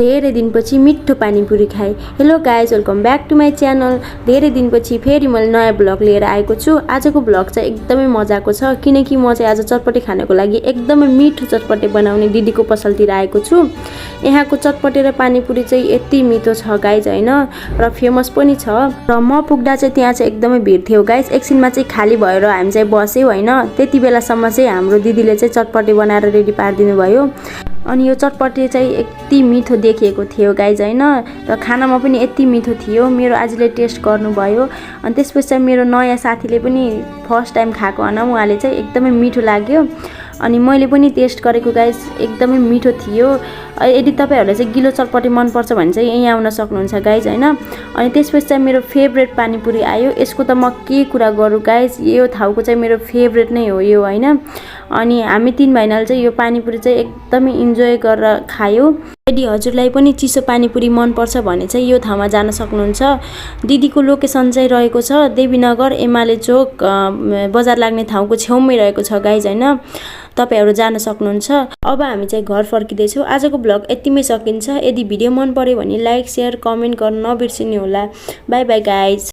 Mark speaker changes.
Speaker 1: धेरै दिनपछि मिठो पानीपुरी खाएँ। Hello guys, welcome back to my channel. धेरै दिनपछि फेरि मैले नयाँ ब्लग लिएर आएको छु। आजको ब्लग चाहिँ एकदमै मजाको छ, किनकि म चाहिँ आज चटपटे खानको लागि एकदमै मिठो चटपटे बनाउने दिदीको पसलतिर आएको छु। यहाँको चटपटे र पानीपुरी चाहिँ यति मिठो छ गाइज होइन, र फेमस पनि छ। र म पुग्दा चाहिँ त्यहाँ चाहिँ एकदमै भिड थियो गाइज। एकछिनमा चाहिँ खाली भएर हामी चाहिँ बस्यौँ होइन। त्यति बेलासम्म चाहिँ हाम्रो दिदीले चाहिँ चटपटे बनाएर रेडी पारिदिनु भयो। अनि यो चटपटे चाहिँ यति मिठो देखिएको थियो गाइज होइन, र खानामा पनि यति मिठो थियो। मेरो आजले टेस्ट गर्नुभयो। अनि त्यसपछि चाहिँ मेरो नयाँ साथीले पनि फर्स्ट टाइम खाएको होइन, उहाँले चाहिँ एकदमै मिठो लाग्यो। अनि मैले पनि टेस्ट गरेको गाइज, एकदमै मिठो थियो। यदि तपाईँहरूलाई चाहिँ गिलो चटपटे मनपर्छ भने चाहिँ यहीँ आउन सक्नुहुन्छ गाइज होइन। अनि त्यसपछि चाहिँ मेरो फेभरेट पानीपुरी आयो। यसको त म के कुरा गरौँ गाइज, यो ठाउँको चाहिँ मेरो फेभरेट नै हो यो होइन। अनि हामी 3 भाइनाले चाहिँ यो पानीपुरी चाहिँ एकदमै इन्जोय गरेर खायो। यदि हजुरलाई पनि चिसो पानीपुरी मनपर्छ भने चाहिँ यो ठाउँमा जान सक्नुहुन्छ। दिदीको लोकेसन चाहिँ रहेको छ देवीनगर एमाले चोक बजार लाग्ने ठाउँको छेउमै रहेको छ गाइज होइन। तपाईहरु जान सक्नुहुन्छ। अब हामी चाहिँ घर फर्किँदैछौँ। आजको ब्लग यतिमै सकिन्छ। यदि भिडियो मन पर्यो भने लाइक, शेयर, कमेन्ट गर्न नबिर्सिनु होला। By by guys.